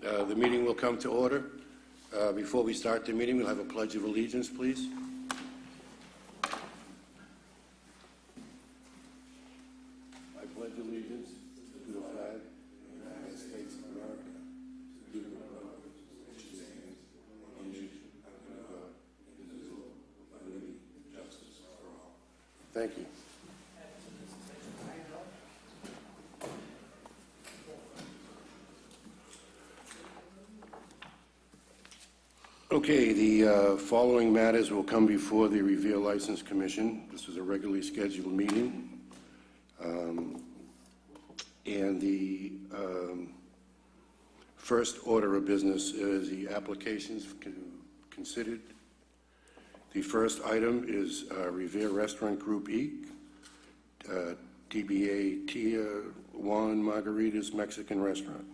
The meeting will come to order. Before we start the meeting, we'll have a pledge of allegiance, please. I pledge allegiance to the flag of the United States of America, to the republic which stands one nation under God, indivisible, with liberty and justice for all. Thank you. Okay, the following matters will come before the Revere License Commission. This is a regularly scheduled meeting. And the first order of business is the applications considered. The first item is Revere Restaurant Group Inc., DBA Tia Juan Margarita's Mexican Restaurant.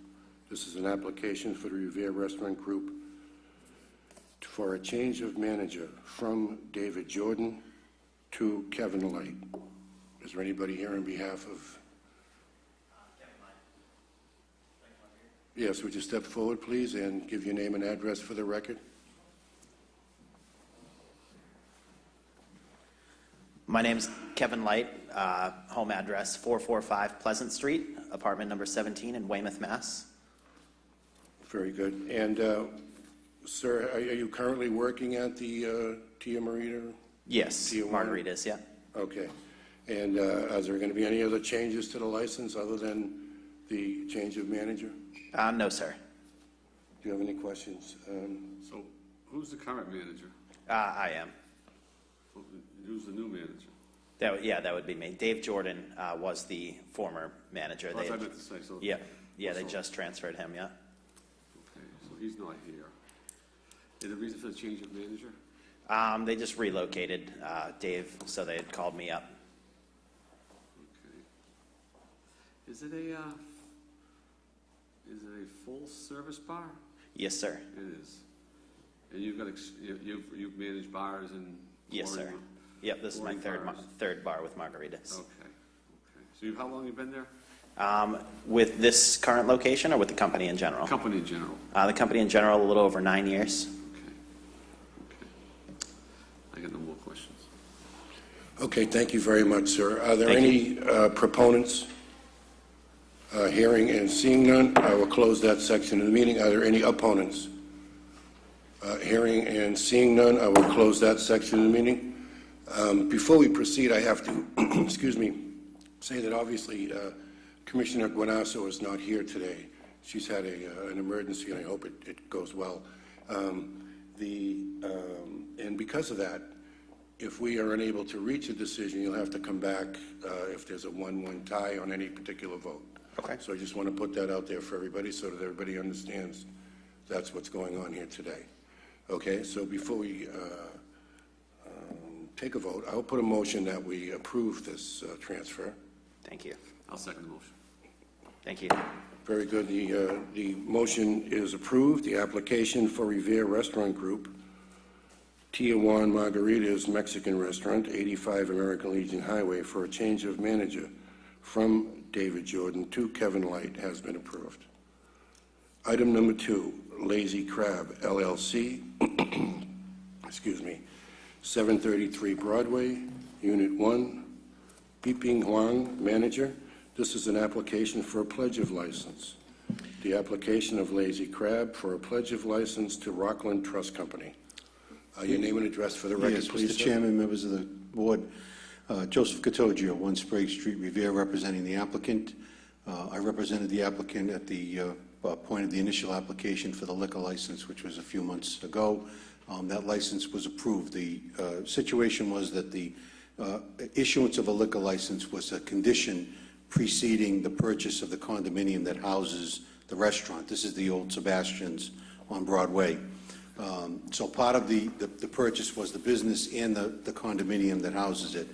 This is an application for the Revere Restaurant Group for a change of manager from David Jordan to Kevin Light. Is there anybody here on behalf of? Kevin Light. Yes, would you step forward, please, and give your name and address for the record? My name's Kevin Light, home address 445 Pleasant Street, apartment number 17 in Weymouth, Mass. Very good. And sir, are you currently working at the Tia Margarita? Yes, Tia Margaritas, yeah. Okay. And is there going to be any other changes to the license other than the change of manager? No, sir. Do you have any questions? So, who's the current manager? I am. Who's the new manager? That would be me. Dave Jordan was the former manager. That's what I meant to say. So, yeah, they just transferred him, yeah. Okay, so he's not here. Is the reason for the change of manager? They just relocated Dave, so they had called me up. Okay. Is it a full service bar? Yes, sir. It is. And you've got you've managed bars and. Yes, sir. Yep, this is my third bar with Margaritas. Okay. So how long have you been there? With this current location or with the company in general? Company in general. The company in general, a little over 9 years. Okay. I got no more questions. Okay, thank you very much, sir. Are there any proponents? Hearing and seeing none, I will close that section of the meeting. Are there any opponents? Hearing and seeing none, I will close that section of the meeting. Before we proceed, I have to, excuse me, say that obviously Commissioner Guanasso is not here today. She's had an emergency, and I hope it goes well. And because of that, if we are unable to reach a decision, you'll have to come back if there's a 1-1 tie on any particular vote. Okay. So I just want to put that out there for everybody so that everybody understands that's what's going on here today. Okay, so before we take a vote, I'll put a motion that we approve this transfer. Thank you. I'll second the motion. Thank you. Very good. The motion is approved. The application for Revere Restaurant Group, Tia Juan Margarita's Mexican Restaurant, 85 American Legion Highway, for a change of manager from David Jordan to Kevin Light has been approved. Item number 2, Lazy Crab, LLC, excuse me, 733 Broadway, Unit 1, Piping Huang, manager. This is an application for a pledge of license. The application of Lazy Crab for a pledge of license to Rockland Trust Company. Your name and address for the record, yes, please. Mr. Chairman, members of the board, Joseph Catogio, 1 Sprague Street, Revere, representing the applicant. I represented the applicant at the point of the initial application for the liquor license, which was a few months ago. That license was approved. The situation was that the issuance of a liquor license was a condition preceding the purchase of the condominium that houses the restaurant. This is the old Sebastian's on Broadway. So part of the purchase was the business and the condominium that houses it.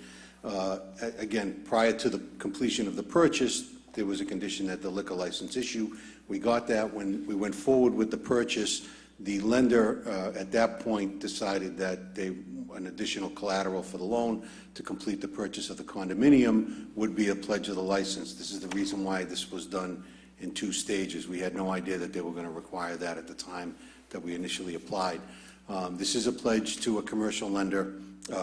Again, prior to the completion of the purchase, there was a condition that the liquor license issue. We got that. When we went forward with the purchase, the lender at that point decided that an additional collateral for the loan to complete the purchase of the condominium would be a pledge of the license. This is the reason why this was done in 2 stages. We had no idea that they were going to require that at the time that we initially applied. This is a pledge to a commercial lender.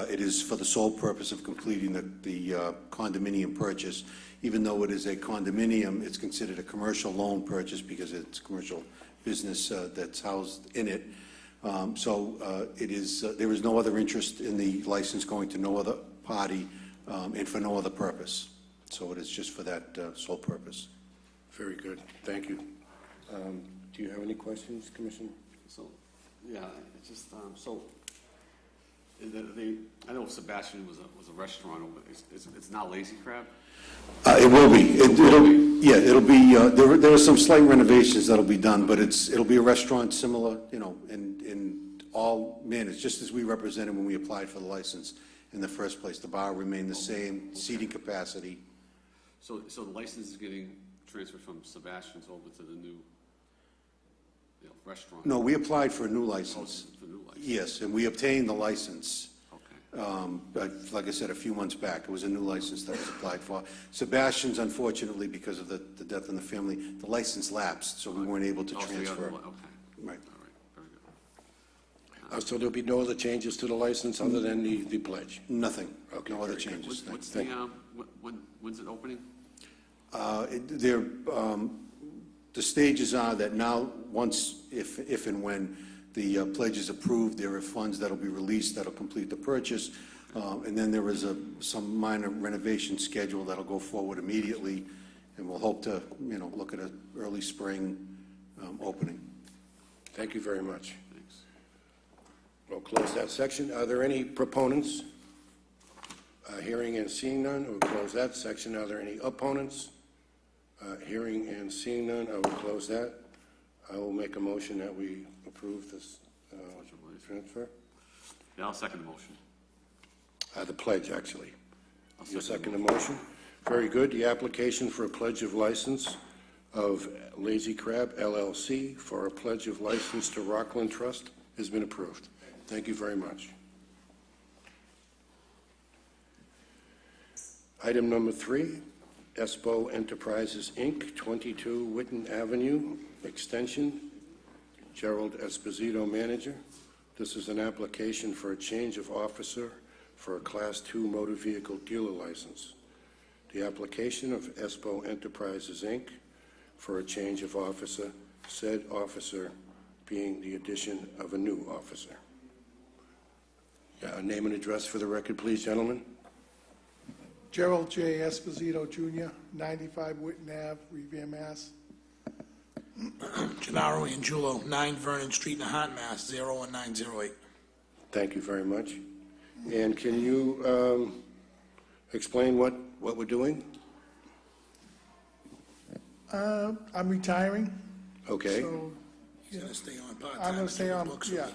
It is for the sole purpose of completing the condominium purchase. Even though it is a condominium, it's considered a commercial loan purchase because it's commercial business that's housed in it. There is no other interest in the license going to no other party and for no other purpose. So it is just for that sole purpose. Very good, thank you. Do you have any questions, Commissioner? So, yeah, it's just, I know Sebastian was a restaurant, it's now Lazy Crab? It will be. It'll be, there are some slight renovations that'll be done, but it'll be a restaurant similar, in all manners, just as we represented when we applied for the license in the first place. The bar remained the same, seating capacity. So the license is getting transferred from Sebastian's over to the new, restaurant? No, we applied for a new license. Oh, for the new license? Yes, and we obtained the license. Okay. Like I said, a few months back, it was a new license that was applied for. Sebastian's, unfortunately, because of the death in the family, the license lapsed, so we weren't able to Oh, so the other transfer. one, okay. Right. All right, very good. So there'll be no other changes to the license other than the pledge? Nothing. Okay, No other very good. changes. What's Thank when's it opening? The stages are that now, once, if and when the pledge is approved, there are funds that'll be released that'll complete the purchase, and then there is some minor renovation schedule that'll go forward immediately, and we'll hope to, look at an early spring opening. Thank you very much. Thanks. We'll close that section. Are there any proponents? Hearing and seeing none, we'll close that section. Are there any opponents? Hearing and seeing none, I will close that. I will make a motion that we approve this transfer. Yeah, I'll second the motion. The pledge, actually. I'll You second the motion? Very good. The application for a pledge of license of Lazy Crab LLC for a pledge of license to Rockland Trust has been approved. Thank you very much. Item number 3, Espo Enterprises, Inc., 22 Witten Avenue, Extension, Gerald Esposito, manager. This is an application for a change of officer for a Class 2 motor vehicle dealer license. The application of Espo Enterprises, Inc. for a change of officer, said officer being the addition of a new officer. Yeah, name and address for the record, please, gentlemen. Gerald J. Esposito, Jr., 95 Whitten Ave, Revere, Mass. Gennaro Angiulo, 9 Vernon Street, Nahat, Mass. 01908. Thank you very much. And can you explain what we're doing? I'm retiring, Okay. so He's going to stay on part-time. I'm going to and stay do the on, books yeah, with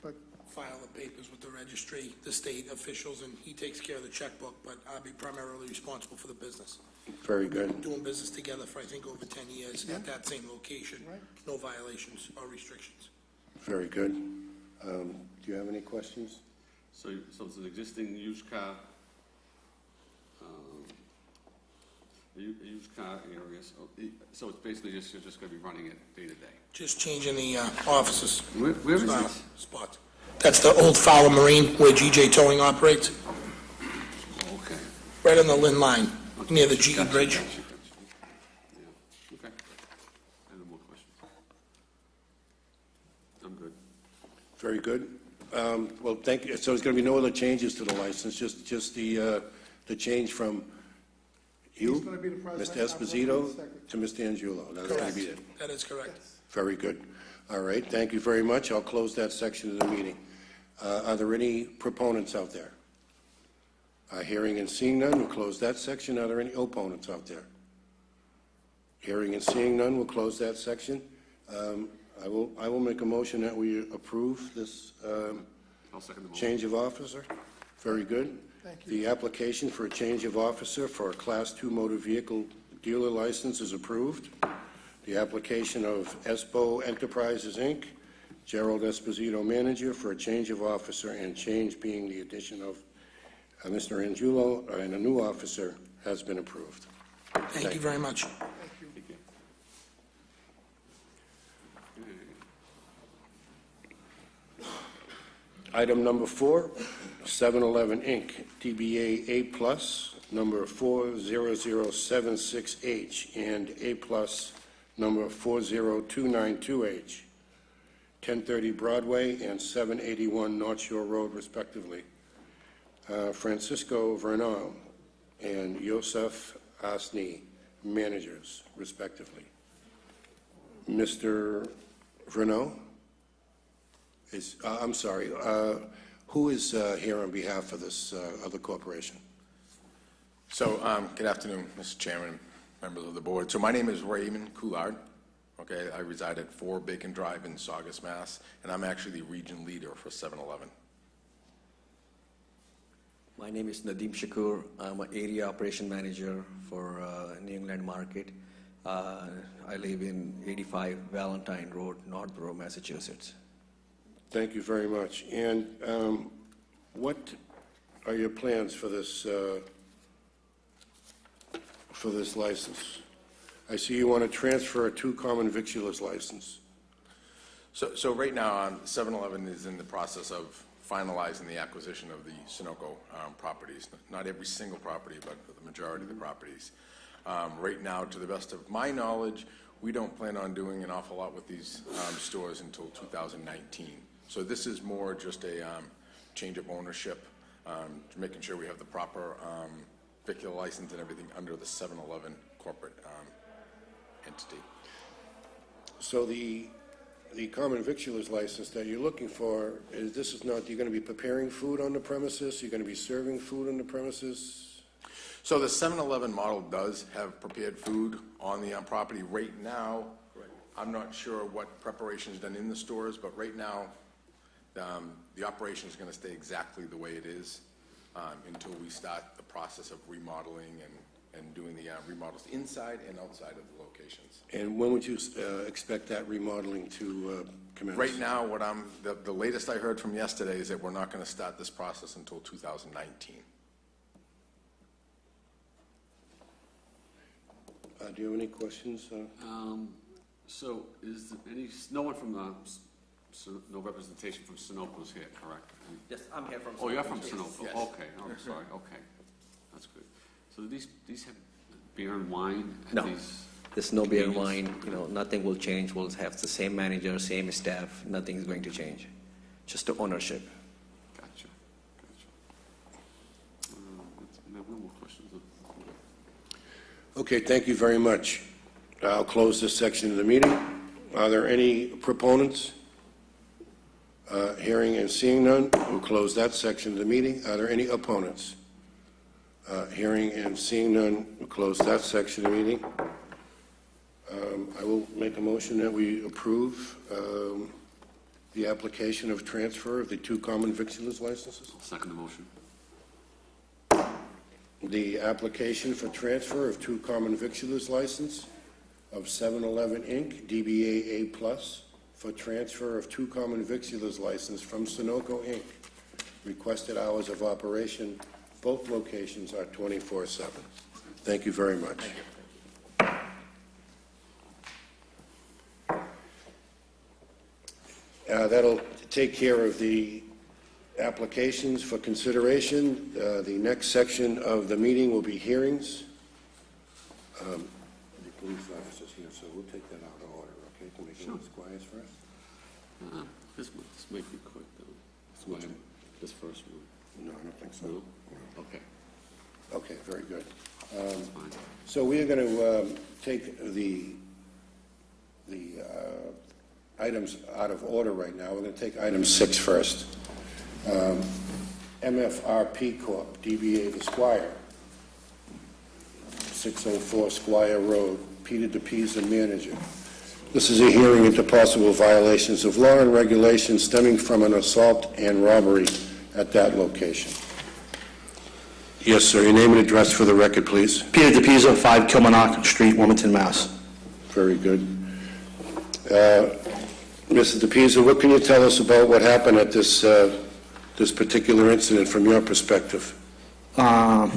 but me, file the papers with the registry, the state officials, and he takes care of the checkbook, but I'll be primarily responsible for the business. Very good. Doing business together for, I think, over 10 years at that same location. Right. No violations or restrictions. Very good. Do you have any questions? So it's an existing used car, used car area, so it's basically you're just gonna be running it day to day? Just changing the offices. Where is Spot- this? Spots. That's the old Fowler Marine where GJ Towing operates, Okay. right on the Lynn line, near the GE Gotcha, Bridge. gotcha, gotcha. Yeah, okay. I have no more questions. I'm good. Very good. Well, thank you. So there's going to be no other changes to the license, just the change from you, He's gonna be the Mr. president, I'm gonna be Esposito, the secretary. to Mr. Angiulo. That's going to be it. That is correct. Very good. All right, thank you very much. I'll close that section of the meeting. Are there any proponents out there? Hearing and seeing none, we'll close that section. Are there any opponents out there? Hearing and seeing none, we'll close that section. I will make a motion that we approve this I'll second the motion. change of officer. Very good. Thank you. The application for a change of officer for a Class 2 motor vehicle dealer license is approved. The application of Espo Enterprises, Inc., Gerald Esposito, manager, for a change of officer, and change being the addition of Mr. Angiulo and a new officer, has been approved. Thank you very much. thank you. Item number 4, 7-Eleven, Inc., DBA A+, number 40076H, and A+, number 40292H, 1030 Broadway and 781 North Shore Road, respectively. Francisco Vernal and Yosef Asni, managers, respectively. Mr. Vernal? I'm sorry, who is here on behalf of this other corporation? So, good afternoon, Mr. Chairman, members of the board. So my name is Raymond Coulard. Okay, I reside at 4 Bacon Drive in Saugus, Mass., and I'm actually the region leader for 7-Eleven. My name is Nadeem Shakur. I'm an area operation manager for New England Market. I live in 85 Valentine Road, Northborough, Massachusetts. Thank you very much. And what are your plans for this license? I see you want to transfer a 2 common victualers license. So right now, 7-Eleven is in the process of finalizing the acquisition of the Sunoco properties. Not every single property, but the majority of the properties. Right now, to the best of my knowledge, we don't plan on doing an awful lot with these stores until 2019. So this is more just a change of ownership, making sure we have the proper victular license and everything under the 7-Eleven corporate entity. So the common victualers license that you're looking for, you're going to be preparing food on the premises? You're going to be serving food on the premises? So the 7-Eleven model does have prepared food on the property right now. I'm not sure what preparation is done in the stores, but right now, the operation is going to stay exactly the way it is until we start the process of remodeling and doing the remodels inside and outside of the locations. And when would you expect that remodeling to commence? Right now, the latest I heard from yesterday is that we're not going to start this process until 2019. Do you have any questions? So is no one from no representation from Sunoco's here, correct? Yes, I'm here from. Oh, you're from Sunoco? Yes. Okay, oh, sorry, okay. That's good. So these have beer and wine? at No, these there's no beer and convenience- wine, nothing will change. We'll have the same manager, same staff, nothing's going to change. Just the ownership. Gotcha. No more questions. Okay, thank you very much. I'll close this section of the meeting. Are there any proponents? Hearing and seeing none, we'll close that section of the meeting. Are there any opponents? Hearing and seeing none, we'll close that section of the meeting. I will make a motion that we approve the application of transfer of the 2 common victualers licenses. I'll second the motion. The application for transfer of 2 common victualers license of 7-Eleven, Inc., DBA A+, for transfer of 2 common victualers license from Sunoco, Inc. Requested hours of operation, both locations are 24/7. Thank you very much. Thank you. That'll take care of the applications for consideration. The next section of the meeting will be hearings. The police officer's here, so we'll take that out of order, okay, to make sure it's quiet first. This might be quick, though. This first one. No, I don't think so. No? Okay, Okay, very good. that's fine. So we are going to take the items out of order right now. We're going to take item 6 first. MFRP Corp., DBA The Squire, 604 Squire Road, Peter DePisa, manager. This is a hearing into possible violations of law and regulations stemming from an assault and robbery at that location. Yes, sir. Your name and address for the record, please. Peter DePisa, 5 Kilmarnock Street, Wilmington, Mass. Very good. Mr. DePisa, what can you tell us about what happened at this particular incident from your perspective? I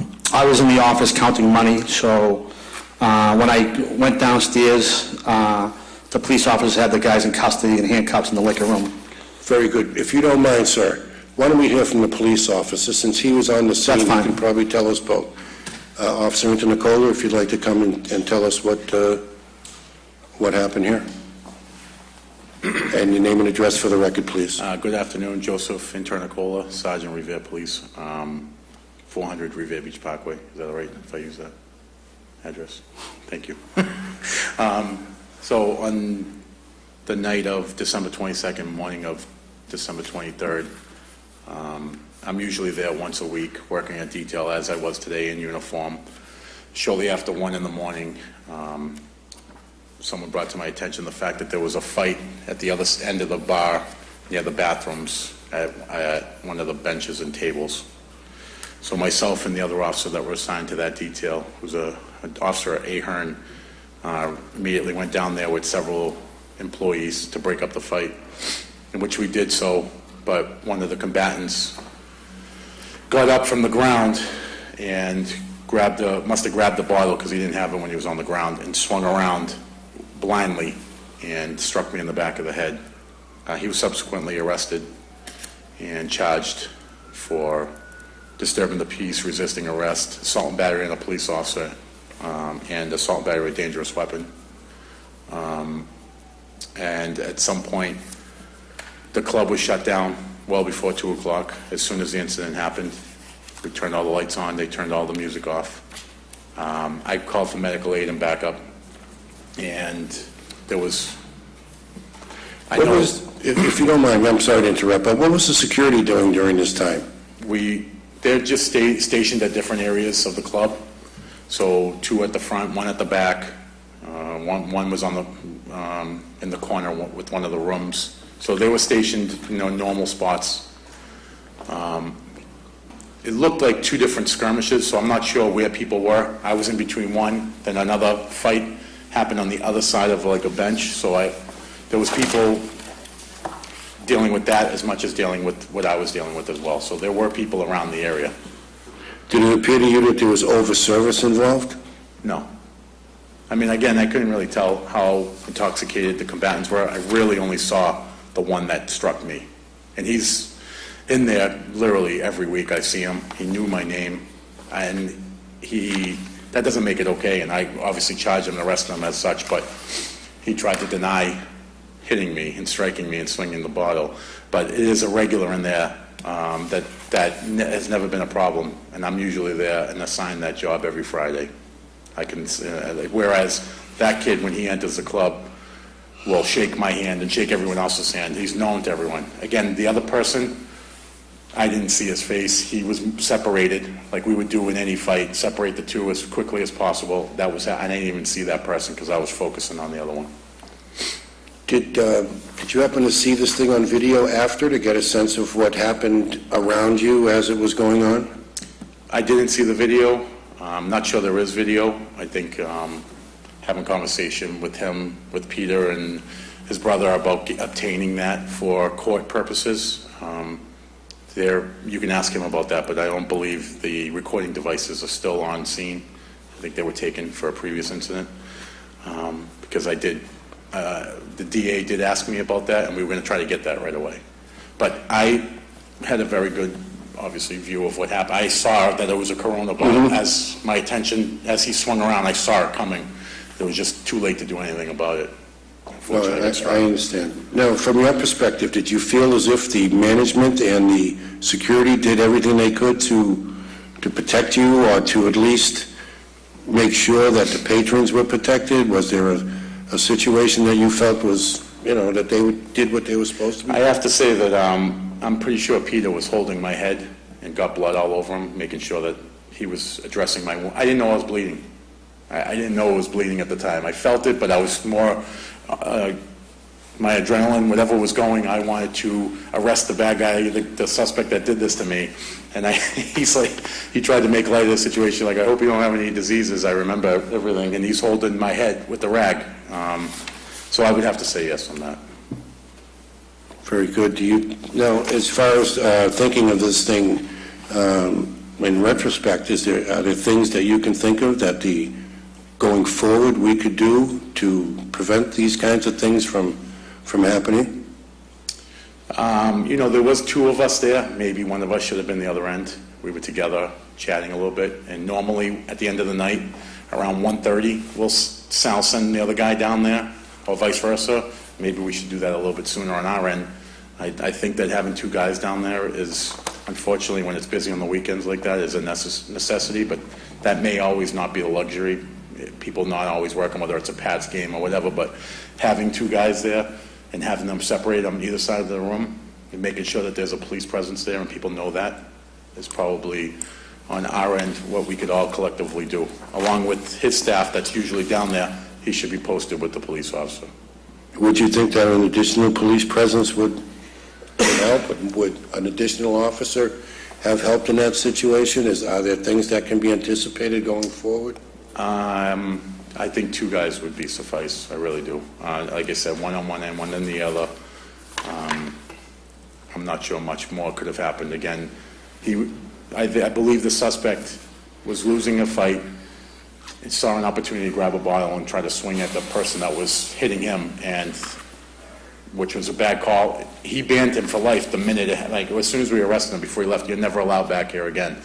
was in the office counting money, so when I went downstairs, the police officers had the guys in custody and handcuffs in the liquor room. Very good. If you don't mind, sir, Why don't we hear from the police officer, since he was on the scene? That's fine. He can probably tell us both. Officer Internicola, if you'd like to come and tell us what happened here. And your name and address for the record, please. Good afternoon, Joseph Internicola, Sergeant Revere Police, 400 Revere Beach Parkway. Is that all right if I use that address? Thank you. So on the night of December 22nd, morning of December 23rd, I'm usually there once a week working at detail, as I was today in uniform. Shortly after 1 in the morning, someone brought to my attention the fact that there was a fight at the other end of the bar near the bathrooms at one of the benches and tables. So myself and the other officer that were assigned to that detail, who's an officer Ahern, immediately went down there with several employees to break up the fight, in which we did so, but one of the combatants got up from the ground and must have grabbed the bottle because he didn't have it when he was on the ground, and swung around blindly and struck me in the back of the head. He was subsequently arrested and charged for disturbing the peace, resisting arrest, assault and battery on a police officer, and assault and battery with a dangerous weapon. And at some point, the club was shut down well before 2 o'clock. As soon as the incident happened, we turned all the lights on, they turned all the music off. I called for medical aid and backup, and there was... If you don't mind, I'm sorry to interrupt, but what was the security doing during this time? They're just stationed at different areas of the club. So 2 at the front, 1 at the back. One was on the in the corner with one of the rooms. So they were stationed, normal spots. It looked like 2 different skirmishes, so I'm not sure where people were. I was in between one, then another fight happened on the other side of like a bench. So there was people dealing with that as much as dealing with what I was dealing with as well. So there were people around the area. Did it appear to you that there was over-service involved? No. I mean, again, I couldn't really tell how intoxicated the combatants were. I really only saw the one that struck me. And he's in there literally every week. I see him. He knew my name. And that doesn't make it okay. And I obviously charged him and arrested him as such, but he tried to deny hitting me and striking me and swinging the bottle. But it is a regular in there that has never been a problem. And I'm usually there and assigned that job every Friday. Whereas that kid, when he enters the club, will shake my hand and shake everyone else's hand. He's known to everyone. Again, the other person, I didn't see his face. He was separated, like we would do in any fight, separate the 2 as quickly as possible. I didn't even see that person because I was focusing on the other one. Did you happen to see this thing on video after to get a sense of what happened around you as it was going on? I didn't see the video. I'm not sure there is video. I think having a conversation with him, with Peter and his brother about obtaining that for court purposes. You can ask him about that, but I don't believe the recording devices are still on scene. I think they were taken for a previous incident because the DA did ask me about that, and we were going to try to get that right away. But I had a very good, obviously, view of what happened. I saw that it was a Corona bomb. As my attention, as he swung around, I saw it coming. It was just too late to do anything about it. No, I understand. Now, from your perspective, did you feel as if the management and the security did everything they could to protect you, or to at least make sure that the patrons were protected? Was there a situation that you felt was, that they did what they were supposed to be? I have to say that I'm pretty sure Peter was holding my head and got blood all over him, making sure that he was addressing my wound. I didn't know I was bleeding. I didn't know I was bleeding at the time. I felt it, but I was more, my adrenaline, whatever was going, I wanted to arrest the bad guy, the suspect that did this to me. And he tried to make light of the situation, like, I hope you don't have any diseases. I remember everything. And he's holding my head with the rag. So I would have to say yes on that. Very good. Now, as far as thinking of this thing in retrospect, are there things that you can think of that going forward we could do to prevent these kinds of things from happening? There was two of us there. Maybe one of us should have been the other end. We were together, chatting a little bit. And normally, at the end of the night, around 1:30, I'll send the other guy down there, or vice versa. Maybe we should do that a little bit sooner on our end. I think that having two guys down there is, unfortunately, when it's busy on the weekends like that, is a necessity, but that may always not be a luxury. People not always working, whether it's a Pats game or whatever, but having two guys there and having them separate on either side of the room and making sure that there's a police presence there and people know that is probably, on our end, what we could all collectively do. Along with his staff that's usually down there, he should be posted with the police officer. Would you think that an additional police presence would help? Would an additional officer have helped in that situation? Are there things that can be anticipated going forward? I think two guys would be suffice. I really do. Like I said, one on one and one on the other. I'm not sure much more could have happened. Again, I believe the suspect was losing a fight and saw an opportunity to grab a bottle and try to swing at the person that was hitting him, and which was a bad call. He banned him for life the minute, as soon as we arrested him, before he left. You're never allowed back here again.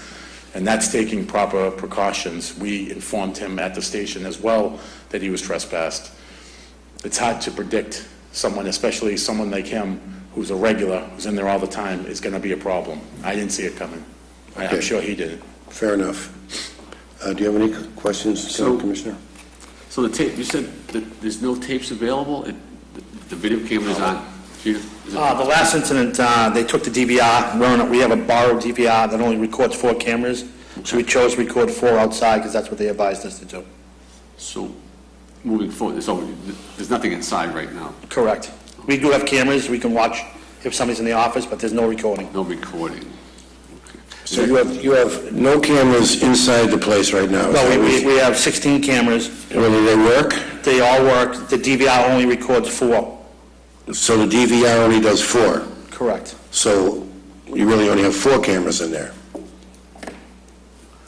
And that's taking proper precautions. We informed him at the station as well that he was trespassed. It's hard to predict someone, especially someone like him, who's a regular, who's in there all the time, is going to be a problem. I didn't see it coming. I'm sure he didn't. Fair enough. Do you have any questions, Commissioner? So the tape, you said that there's no tapes available? The video camera's on? The last incident, they took the DVR. We have a borrowed DVR that only records 4 cameras, so we chose to record 4 outside because that's what they advised us to do. So, moving forward, so there's nothing inside right now? Correct. We do have cameras. We can watch if somebody's in the office, but there's no recording. No recording. So you have no cameras inside the place right now? No, we have 16 cameras. Whether they work? They all work. The DVR only records 4. So the DVR only does 4? Correct. So you really only have 4 cameras in there?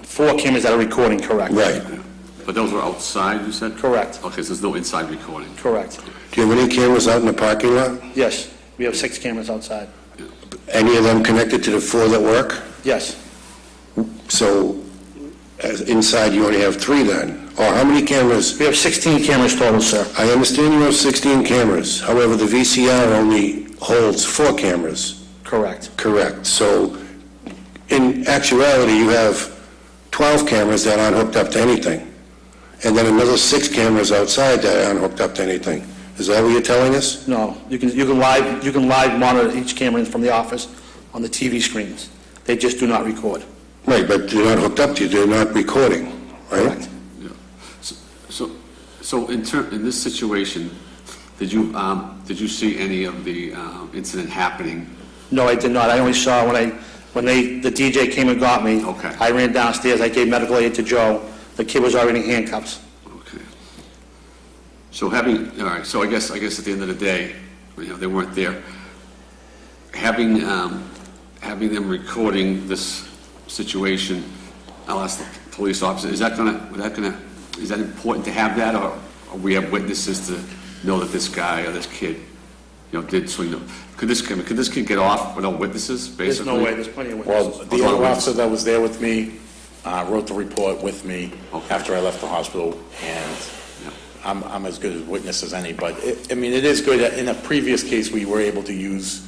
4 cameras that are recording, correct. Right. But those were outside, you said? Correct. Okay, so there's no inside recording? Correct. Do you have any cameras out in the parking lot? Yes, we have 6 cameras outside. Any of them connected to the 4 that work? Yes. So inside you only have 3 then? Or how many cameras? We have 16 cameras total, sir. I understand you have 16 cameras. However, the VCR only holds 4 cameras. Correct. Correct. So in actuality, you have 12 cameras that aren't hooked up to anything. And then another 6 cameras outside that aren't hooked up to anything. Is that what you're telling us? No, you can live monitor each camera from the office on the TV screens. They just do not record. Right, but they're not hooked up to you. They're not recording, right? Correct. Yeah. So in this situation, did you see any of the incident happening? No, I did not. I only saw when the DJ came and got me. Okay. I ran downstairs. I gave medical aid to Joe. The kid was already in handcuffs. Okay. So all right, so I guess at the end of the day, they weren't there. Having them recording this situation, I'll ask the police officer, is that important to have that, or we have witnesses to know that this guy or this kid, did swing them? Could this kid get off without witnesses, basically? There's no way. There's plenty of witnesses. Well, the other officer that was there with me wrote the report with me after I left the hospital, and I'm as good a witness as any. But it is good. In a previous case, we were able to use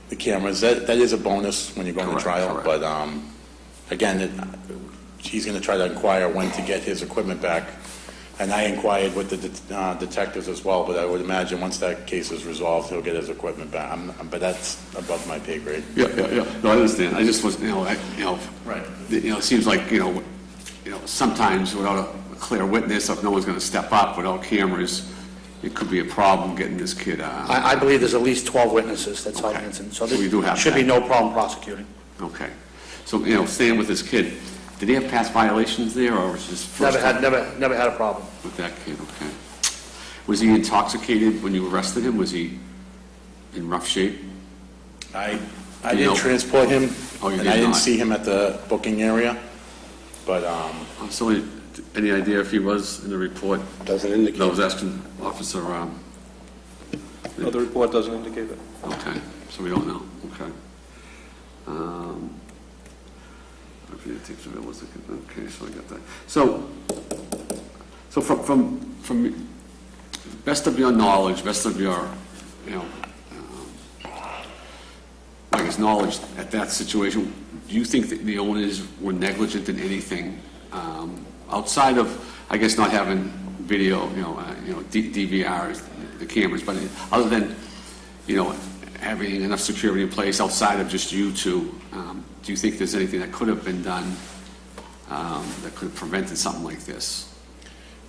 the cameras. That is a bonus when you're going to trial. Correct. But again, he's going to try to inquire when to get his equipment back. And I inquired with the detectives as well, but I would imagine once that case is resolved, he'll get his equipment back. But that's above my pay grade. Yeah. No, I understand. I just was, Right. It seems like, sometimes without a clear witness, if no one's going to step up without cameras, it could be a problem getting this kid. I believe there's at least 12 witnesses. That's all the incident. So we do there have should that. be no problem prosecuting. Okay. So, staying with this kid, did he have past violations there, or was this first time Never had a problem. with that kid? Okay. Was he intoxicated when you arrested him? Was he in rough shape? I didn't transport him, Oh, you and did I didn't not. see him at the booking area, but So, any idea if he was in the report? Doesn't indicate. I was asking Officer No, the report doesn't indicate that. Okay, so we don't know, okay. Okay, so I got that. So from best of your knowledge, best of your, you know, I guess knowledge at that situation, do you think that the owners were negligent in anything outside of, I guess, not having video, DVRs, the cameras, but other than, having enough security in place outside of just you two, do you think there's anything that could have been done that could have prevented something like this?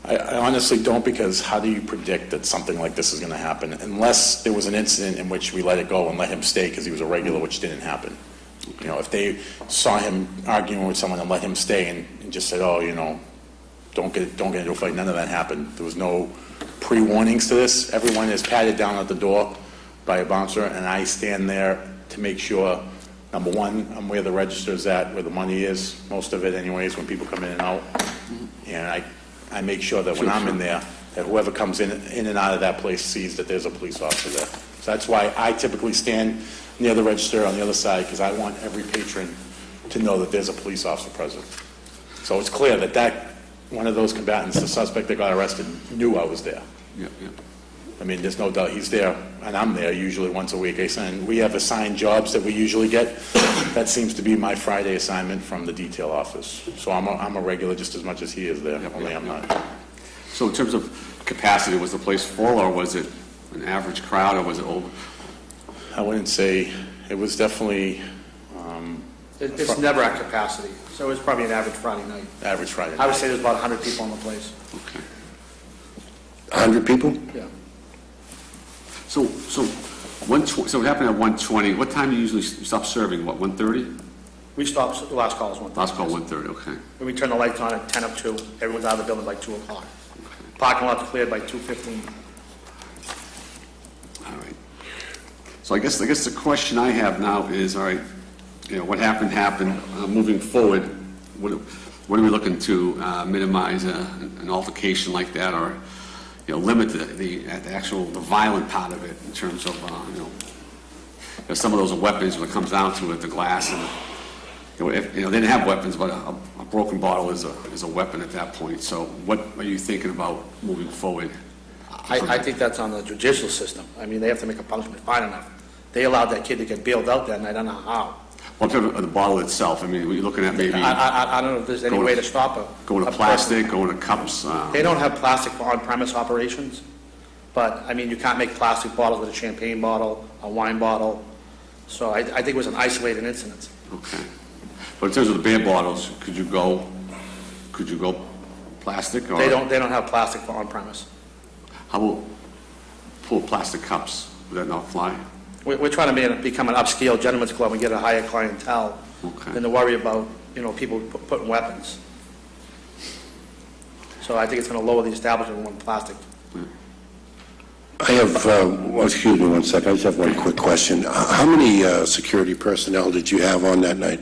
I honestly don't, because how do you predict that something like this is going to happen unless there was an incident in which we let it go and let him stay because he was a regular, which didn't happen. If they saw him arguing with someone and let him stay and just said, oh, don't get into a fight, none of that happened. There was no pre-warnings to this. Everyone is patted down at the door by a bouncer, and I stand there to make sure, number one, I'm where the register is at, where the money is, most of it anyways, when people come in and out. And I make sure that when I'm in there, that whoever comes in and out of that place sees that there's a police officer there. So that's why I typically stand near the register on the other side, because I want every patron to know that there's a police officer present. So it's clear that one of those combatants, the suspect that got arrested, knew I was there. Yeah. I mean, there's no doubt he's there, and I'm there usually once a week. We have assigned jobs that we usually get. That seems to be my Friday assignment from the detail office. So I'm a regular just as much as he is there, only I'm not. So in terms of capacity, was the place full, or was it an average crowd, or was it over? I wouldn't say, it was definitely... It's never at capacity, so it was probably an average Friday night. Average Friday night. I would say there's about 100 people in the place. Okay. 100 people? Yeah. So what happened at 1:20? What time do you usually stop serving? What, 1:30? We stopped, the last call was 1:30. Last call 1:30, okay. And we turned the lights on at 10 of 2. Everyone's out of the building by 2 o'clock. Parking lot's cleared by 2:15. All right. So I guess the question I have now is, all right, what happened. Moving forward, what are we looking to minimize an altercation like that, or limit the violent part of it in terms of some of those are weapons when it comes down to it, the glass, and if they didn't have weapons, but a broken bottle is a weapon at that point. So what are you thinking about moving forward? I think that's on the judicial system. I mean, they have to make a punishment fine enough. They allowed that kid to get bailed out that night. I don't know how. Well, in terms of the bottle itself, I mean, we're looking at maybe... I don't know if there's any way to stop it. Going to plastic, going to cups. They don't have plastic for on-premise operations, but, I mean, you can't make plastic bottles with a champagne bottle, a wine bottle. So I think it was an isolated incident. Okay. But in terms of the beer bottles, could you go plastic? Or They don't have plastic for on-premise. how about full plastic cups? Would that not fly? We're trying to become an upscale gentleman's club and get a higher clientele than to worry about, people putting weapons. So I think it's going to lower the establishment on plastic. I have, excuse me one second, I just have one quick question. How many security personnel did you have on that night?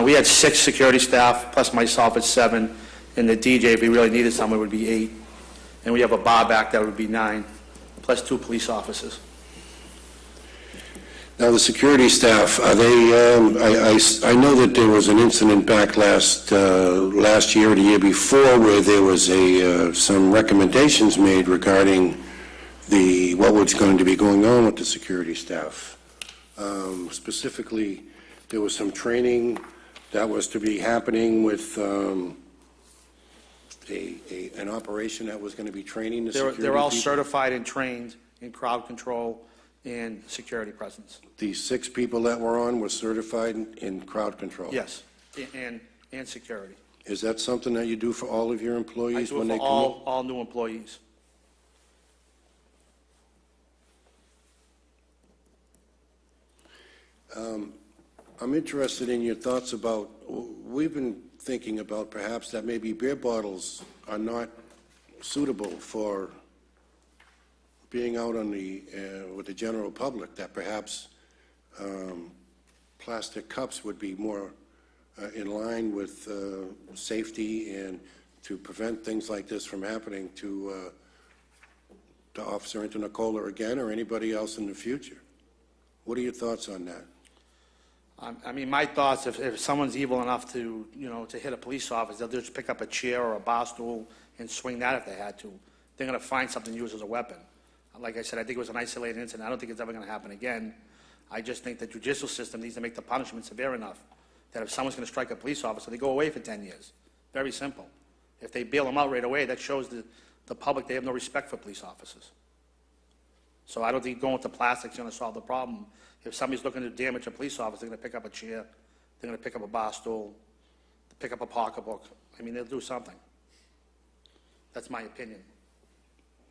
We had 6 security staff, plus myself at 7, and the DJ, if we really needed someone, would be 8. And we have a bar back that would be 9, plus 2 police officers. Now, the security staff, are they, I know that there was an incident back last year or the year before where there was some recommendations made regarding what was going to be going on with the security staff. Specifically, there was some training that was to be happening with an operation that was going to be training the security They're all people. certified and trained in crowd control and security presence. The 6 people that were on were certified in crowd control? Yes, and security. Is that something that you do for all of your I employees do when it they for come in? all new employees. I'm interested in your thoughts about, we've been thinking about perhaps that maybe beer bottles are not suitable for being out on with the general public, that perhaps plastic cups would be more in line with safety and to prevent things like this from happening, to to Officer Antonicola again or anybody else in the future. What are your thoughts on that? I mean, my thoughts, if someone's evil enough to, to hit a police officer, they'll just pick up a chair or a bar stool and swing that if they had to. They're going to find something to use as a weapon. Like I said, I think it was an isolated incident. I don't think it's ever going to happen again. I just think the judicial system needs to make the punishment severe enough that if someone's going to strike a police officer, they go away for 10 years. Very simple. If they bail them out right away, that shows the public they have no respect for police officers. So I don't think going with the plastic's going to solve the problem. If somebody's looking to damage a police officer, they're going to pick up a chair, they're going to pick up a bar stool, pick up a pocketbook. I mean, they'll do something. That's my opinion.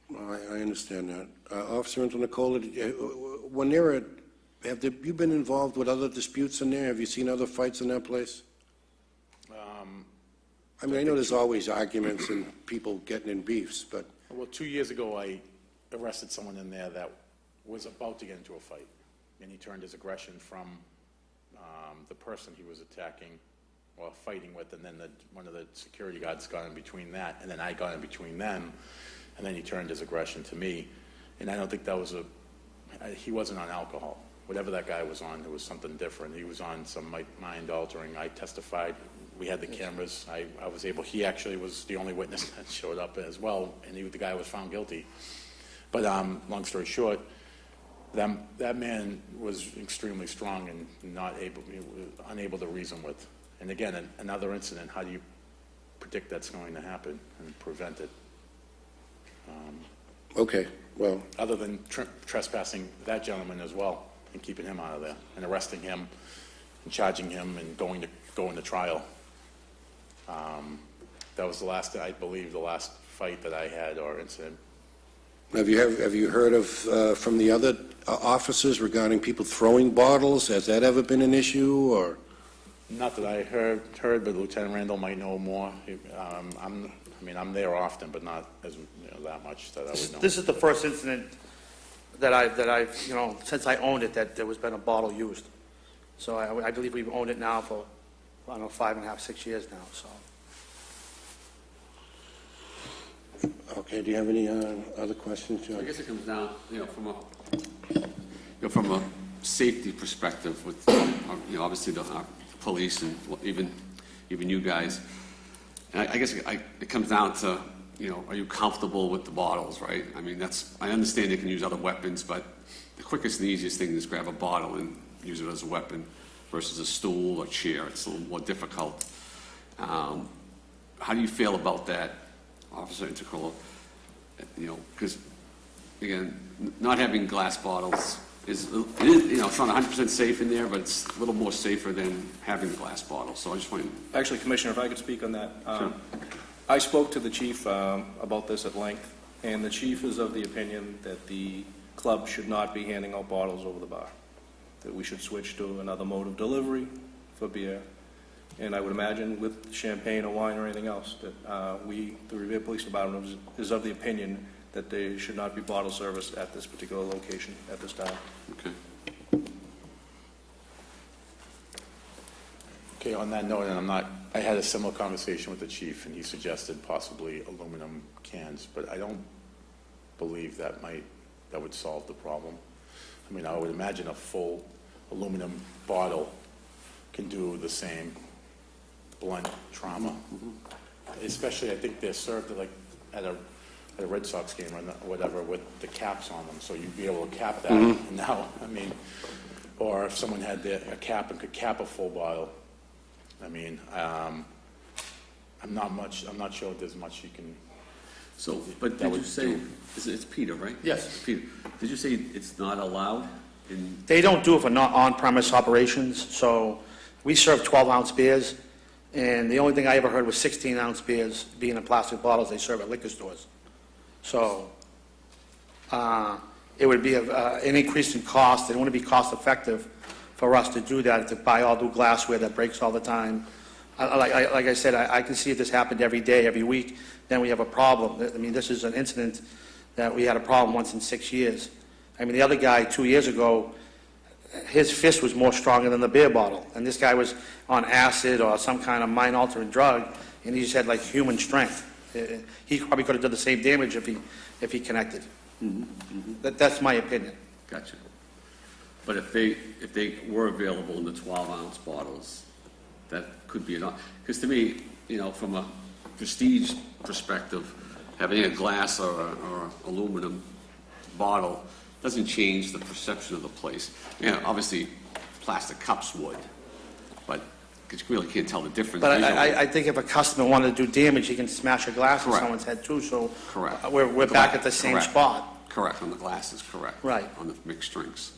Well, I understand that. Officer Antonicola, when have you been involved with other disputes in there? Have you seen other fights in that place? I mean, I know there's always arguments and people getting in beefs, but... Well, 2 years ago, I arrested someone in there that was about to get into a fight, and he turned his aggression from the person he was attacking or fighting with, and then one of the security guards got in between that, and then I got in between them, and then he turned his aggression to me. And I don't think that was he wasn't on alcohol. Whatever that guy was on, it was something different. He was on some mind-altering. I testified. We had the cameras. I was able. He actually was the only witness that showed up as well, and the guy was found guilty. But long story short, that man was extremely strong and unable to reason with. And again, another incident. How do you predict that's going to happen and prevent it? Okay, well... Other than trespassing that gentleman as well and keeping him out of there and arresting him and charging him and going to trial. That was I believe, the last fight that I had or incident. Have you heard of, from the other officers regarding people throwing bottles? Has that ever been an issue, or? Not that I heard, but Lieutenant Randall might know more. I'm there often, but not as that much that I would know. This is the first incident that I've since I owned it, that there was been a bottle used. So I believe we've owned it now for, I don't know, 5.5, 6 years now, so. Okay, do you have any other questions, John? I guess it comes down, from a safety perspective with, obviously the police and even you guys. And I guess it comes down to, are you comfortable with the bottles, right? I mean, I understand they can use other weapons, but the quickest and easiest thing is grab a bottle and use it as a weapon versus a stool or chair. It's a little more difficult. How do you feel about that, Officer Antonicola? Because, again, not having glass bottles it's not 100% safe in there, but it's a little more safer than having the glass bottle. So I just want to... Actually, Commissioner, if I could speak on that. Sure. I spoke to the chief about this at length, and the chief is of the opinion that the club should not be handing out bottles over the bar, that we should switch to another mode of delivery for beer. And I would imagine with champagne or wine or anything else, that the Revere Police Department is of the opinion that there should not be bottle service at this particular location at this time. Okay. Okay, on that note, and I had a similar conversation with the chief, and he suggested possibly aluminum cans, but I don't believe that would solve the problem. I mean, I would imagine a full aluminum bottle can do the same blunt trauma. Mm-hmm. Especially, I think they're served like at a Red Sox game or whatever with the caps on them, so you'd be able to cap that. Mm-hmm. Now, I mean, or if someone had a cap and could cap a full bottle, I mean, I'm not sure there's much you can. So, but did you say it's Peter, right? Yes, it's Peter. Did you say it's not allowed? They don't do it for not on-premise operations. So we serve 12-ounce beers, and the only thing I ever heard was 16-ounce beers being in plastic bottles they serve at liquor stores. So it would be an increase in cost. It wouldn't be cost-effective for us to do that, to buy all new glassware that breaks all the time. Like I said, I can see if this happened every day, every week, then we have a problem. I mean, this is an incident that we had a problem once in 6 years. I mean, the other guy 2 years ago, his fist was more stronger than the beer bottle. And this guy was on acid or some kind of mind-altering drug, and he just had like human strength. He probably could have done the same damage if he connected. That's my opinion. Gotcha. But if they were available in the 12-ounce bottles, that could be an, because to me, from a prestige perspective, having a glass or aluminum bottle doesn't change the perception of the place. Obviously, plastic cups would, but you really can't tell the difference. But visually. I think if a customer wanted to do damage, he can smash a glass in Correct. someone's head too, so. Correct. We're back at the same Correct. spot. Correct, on the glasses, correct. Right. On the mixed drinks.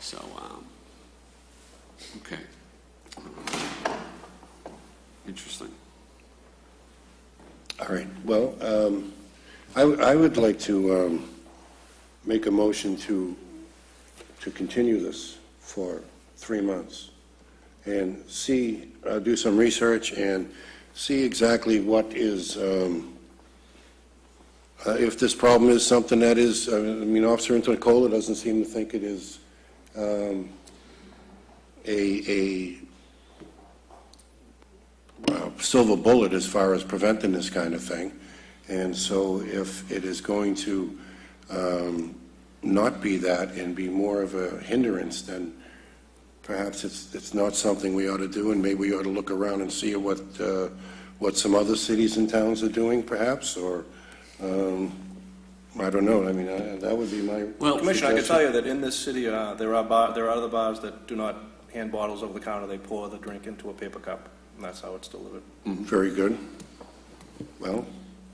So, okay. Interesting. All right, well, I would like to make a motion to continue this for 3 months and see, do some research and see exactly what is, if this problem is something that is, Officer Intocola doesn't seem to think it is a silver bullet as far as preventing this kind of thing. And so if it is going to not be that and be more of a hindrance, then perhaps it's not something we ought to do, and maybe we ought to look around and see what some other cities and towns are doing, perhaps, or I don't know. That would be my Commissioner, I can suggestion. tell you that in this city, there are other bars that do not hand bottles over the counter. They pour the drink into a paper cup, and that's how it's delivered. Very good. Well,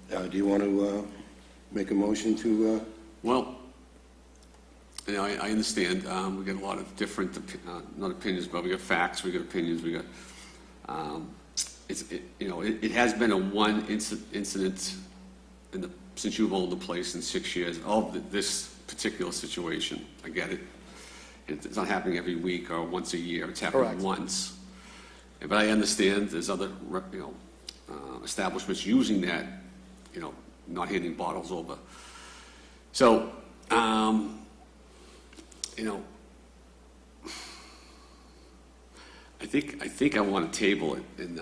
do you want to make a motion to? Well, I understand. We get a lot of different, not opinions, but we got facts, we got opinions, we got. It has been a one incident since you've owned the place in 6 years. This particular situation, I get it. It's not happening every week or once a year. It's happening Correct. once. But I understand there's other, establishments using that, not handing bottles over. So, I think I want to table it, and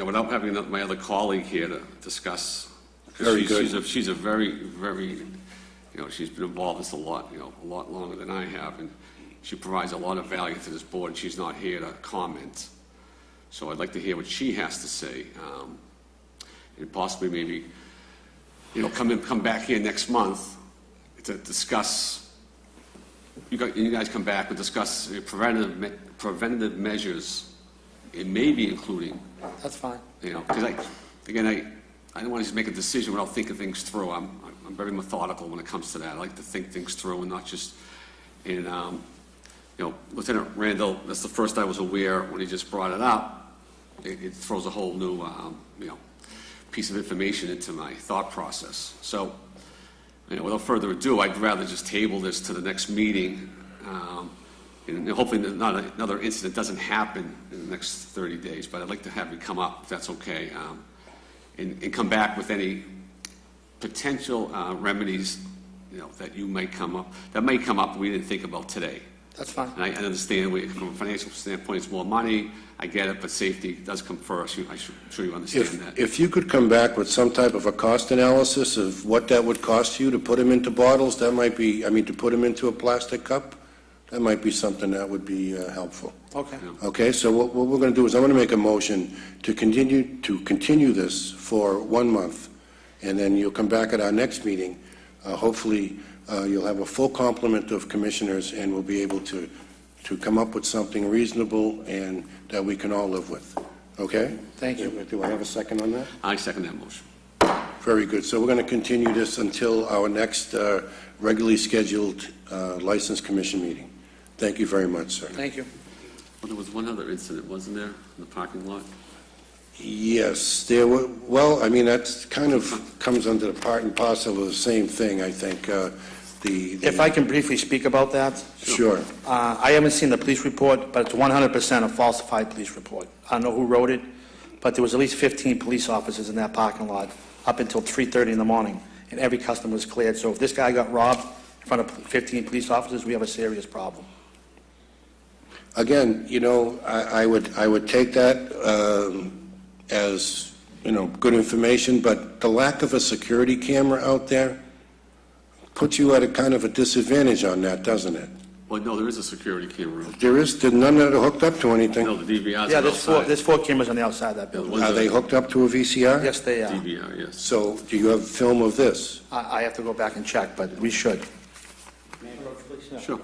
without having my other colleague here to discuss. Very good. She's a very, very, she's been involved in this a lot longer than I have, and she provides a lot of value to this board, and she's not here to comment. So I'd like to hear what she has to say, and possibly maybe, come back here next month to discuss. You guys come back and discuss preventative measures, and maybe including. That's fine. Because I don't want to just make a decision without thinking things through. I'm very methodical when it comes to that. I like to think things through and not just. And Lieutenant Randall, that's the first I was aware when he just brought it up. It throws a whole new piece of information into my thought process. So, without further ado, I'd rather just table this to the next meeting, and hopefully another incident doesn't happen in the next 30 days. But I'd like to have you come up, if that's okay, and come back with any potential remedies, that you may come up, we didn't think about today. That's fine. And I understand from a financial standpoint, it's more money. I get it, but safety does come first. I'm sure you understand that. If you could come back with some type of a cost analysis of what that would cost you to put them into bottles, that might be, to put them into a plastic cup, that might be something that would be helpful. Okay. Okay, so what we're going to do is I'm going to make a motion to continue this for 1 month, and then you'll come back at our next meeting. Hopefully, you'll have a full complement of commissioners, and we'll be able to come up with something reasonable and that we can all live with. Okay? Thank you. Do I have a second on that? I second that motion. Very good. So we're going to continue this until our next regularly scheduled License Commission meeting. Thank you very much, sir. Thank you. Well, there was one other incident, wasn't there, in the parking lot? Yes, there were, that kind of comes under the part and parcel of the same thing, I think. If I can briefly speak about that. Sure. I haven't seen the police report, but it's 100% a falsified police report. I don't know who wrote it, but there was at least 15 police officers in that parking lot up until 3:30 in the morning, and every customer was cleared. So if this guy got robbed in front of 15 police officers, we have a serious problem. Again, I would take that as, good information, but the lack of a security camera out there puts you at a kind of a disadvantage on that, doesn't it? Well, no, there is a security camera. There's none that are hooked up to anything. No, the DVR's Yeah, outside. there's four cameras on the outside of that building. Are they hooked up to a VCR? Yes, they are. DVR, yes. So do you have film of this? I have to go back and check, but we should. Sure.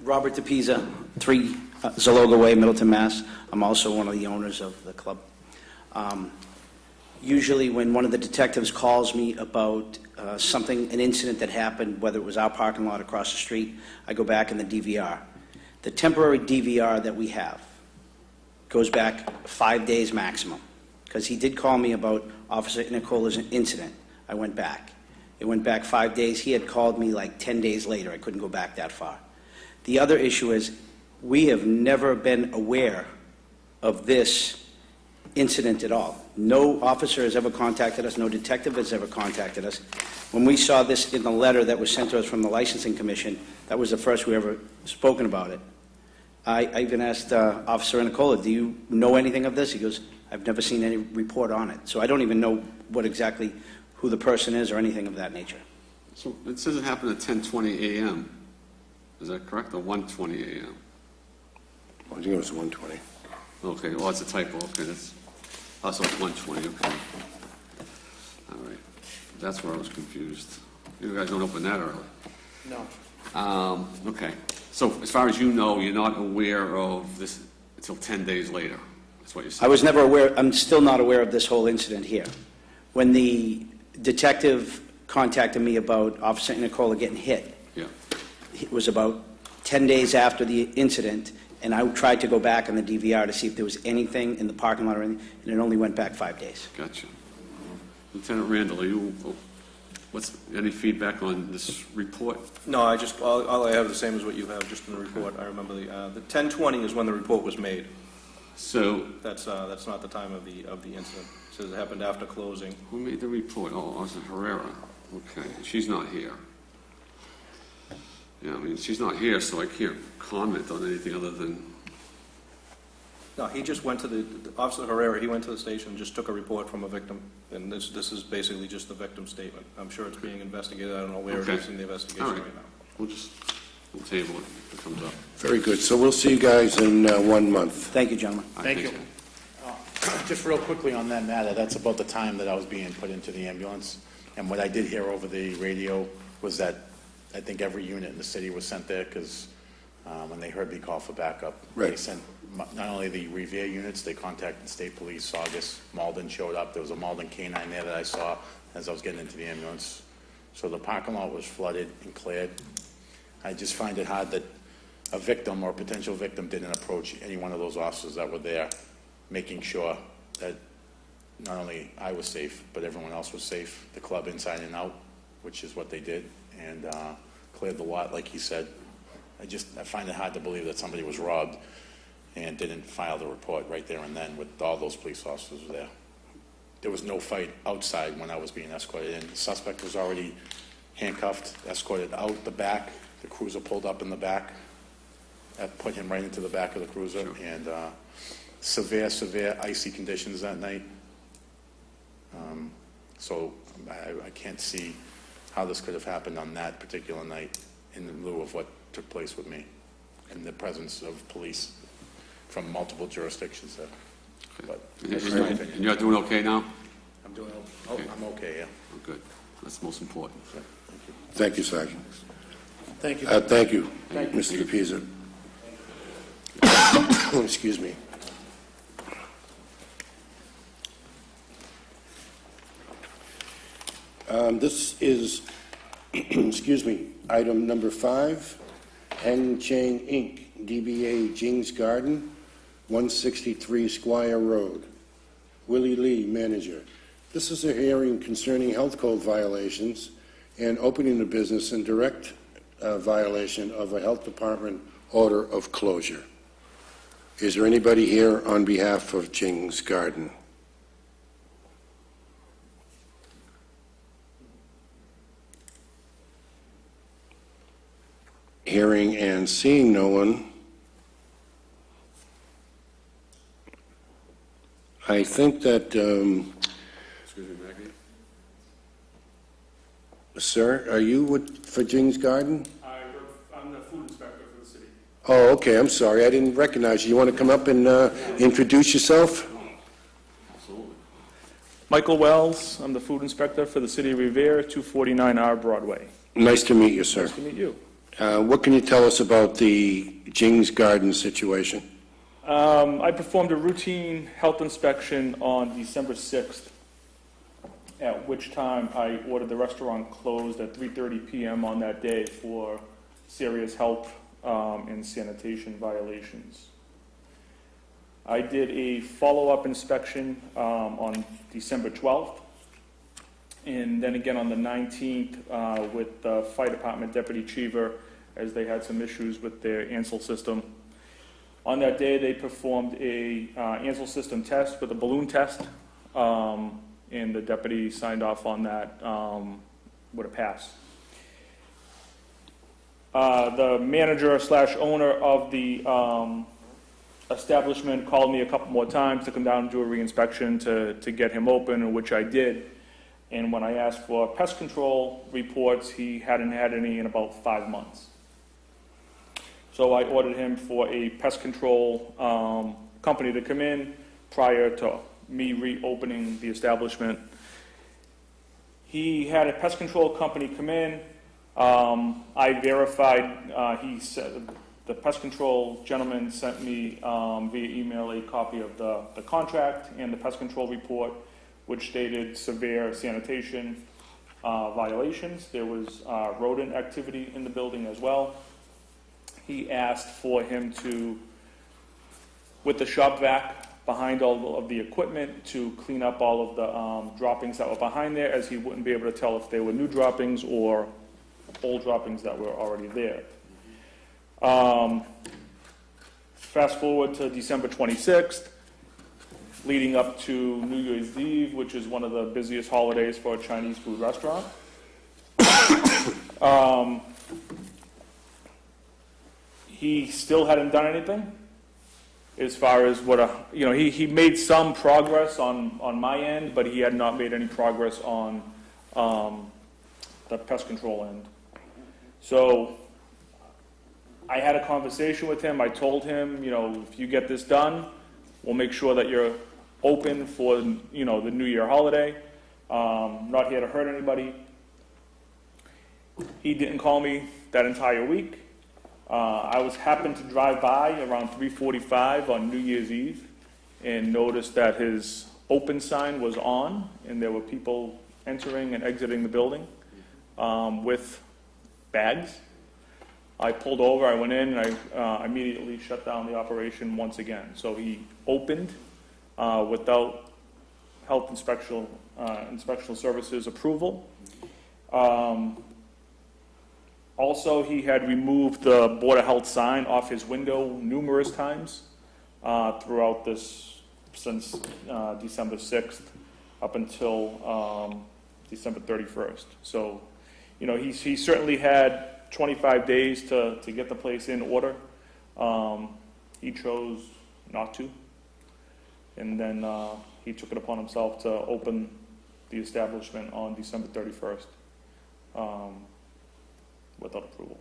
Robert DePisa, 3 Zaloga Way, Middleton, Mass. I'm also one of the owners of the club. Usually when one of the detectives calls me about an incident that happened, whether it was our parking lot across the street, I go back in the DVR. The temporary DVR that we have goes back 5 days maximum, because he did call me about Officer Nicola's incident. I went back. It went back 5 days. He had called me like 10 days later. I couldn't go back that far. The other issue is, we have never been aware of this incident at all. No officer has ever contacted us, no detective has ever contacted us. When we saw this in the letter that was sent to us from the Licensing Commission, that was the first we ever spoken about it. I even asked Officer Nicola, do you know anything of this? He goes, I've never seen any report on it. So I don't even know who the person is or anything of that nature. So it says it happened at 10:20 a.m. Is that correct, or 1:20 a.m.? I think it was 120. Okay, well, it's a typo, okay, that's, also it's 1:20, okay. All right, that's where I was confused. You guys don't open that early. No. Okay, so as far as you know, you're not aware of this until 10 days later, that's what you're saying? I was never aware, I'm still not aware of this whole incident here. When the detective contacted me about Officer Nicola getting hit, Yeah, it was about 10 days after the incident, and I tried to go back on the DVR to see if there was anything in the parking lot or anything, and it only went back 5 days. gotcha. Lieutenant Randall, any feedback on this report? No, all I have is the same as what you have, just in the report. I remember the 10:20 is when the report was made. So, That's not the time of the incident. It says it happened after closing. who made the report? Oh, was it Herrera? Okay, she's not here. Yeah, I mean, she's not here, so I can't comment on anything other than, No, he just went to Officer Herrera, he went to the station and just took a report from a victim, and this is basically just the victim's statement. I'm sure it's being investigated, I don't know where it Okay. is in the investigation All right. right now. we'll table it if it comes up. Very good. So we'll see you guys in 1 month. Thank you, gentlemen. I Thank think you. so. Just real quickly on that matter, that's about the time that I was being put into the ambulance. And what I did hear over the radio was that I think every unit in the city was sent there because when they heard me call for backup, they Right. sent not only the Revere units, they contacted state police, Saugus, Malden showed up. There was a Malden canine there that I saw as I was getting into the ambulance. So the parking lot was flooded and cleared. I just find it hard that a victim or a potential victim didn't approach any one of those officers that were there, making sure that not only I was safe, but everyone else was safe, the club inside and out, which is what they did, and cleared the lot, like he said. I find it hard to believe that somebody was robbed and didn't file the report right there and then with all those police officers there. There was no fight outside when I was being escorted in. The suspect was already handcuffed, escorted out the back. The cruiser pulled up in the back. That put him right into the back of the cruiser. Sure. And severe icy conditions that night. So I can't see how this could have happened on that particular night in lieu of what took place with me in the presence of police from multiple jurisdictions there. But that's just my And opinion. you're doing okay now? I'm okay, yeah. Oh, good. That's most important. Thank you, Sergeant. Thank you. Thank you, Mr. DePisa. Excuse me. This is, excuse me, item number 5, Heng Chang Inc., DBA Jing's Garden, 163 Squire Road. Willie Lee, manager. This is a hearing concerning health code violations and opening the business in direct violation of a health department order of closure. Is there anybody here on behalf of Jing's Garden? Hearing and seeing no one, I think that, Excuse me, Maggie? Sir, are you for Jing's Garden? I'm the food inspector for the city. Oh, okay, I'm sorry, I didn't recognize you. You want to come up and introduce yourself? Michael Wells, I'm the food inspector for the city of Revere, 249R Broadway. Nice to meet you, sir. Nice to meet you. What can you tell us about the Jing's Garden situation? I performed a routine health inspection on December 6th, at which time I ordered the restaurant closed at 3:30 p.m. on that day for serious health and sanitation violations. I did a follow-up inspection on December 12th, and then again on the 19th with the fire department deputy chiever, as they had some issues with their Ansel system. On that day, they performed a Ansel system test with a balloon test, and the deputy signed off on that with a pass. The manager / owner of the establishment called me a couple more times to come down and do a reinspection to get him open, which I did. And when I asked for pest control reports, he hadn't had any in about 5 months. So I ordered him for a pest control company to come in prior to me reopening the establishment. He had a pest control company come in. I verified, he said, the pest control gentleman sent me via email a copy of the contract and the pest control report, which stated severe sanitation violations. There was rodent activity in the building as well. He asked for him to, with the shop vac behind all of the equipment, to clean up all of the droppings that were behind there, as he wouldn't be able to tell if they were new droppings or old droppings that were already there. Fast forward to December 26th, leading up to New Year's Eve, which is one of the busiest holidays for a Chinese food restaurant. He still hadn't done anything as far as what he made some progress on my end, but he had not made any progress on the pest control end. So I had a conversation with him. I told him, if you get this done, we'll make sure that you're open for, the New Year holiday. Not here to hurt anybody. He didn't call me that entire week. I happened to drive by around 3:45 on New Year's Eve and noticed that his open sign was on, and there were people entering and exiting the building with bags. I pulled over, I went in, and I immediately shut down the operation once again. So he opened without health inspectional services approval. Also, he had removed the Board of Health sign off his window numerous times throughout this, since December 6th up until December 31st. So, he certainly had 25 days to get the place in order. He chose not to. And then he took it upon himself to open the establishment on December 31st. Without approval.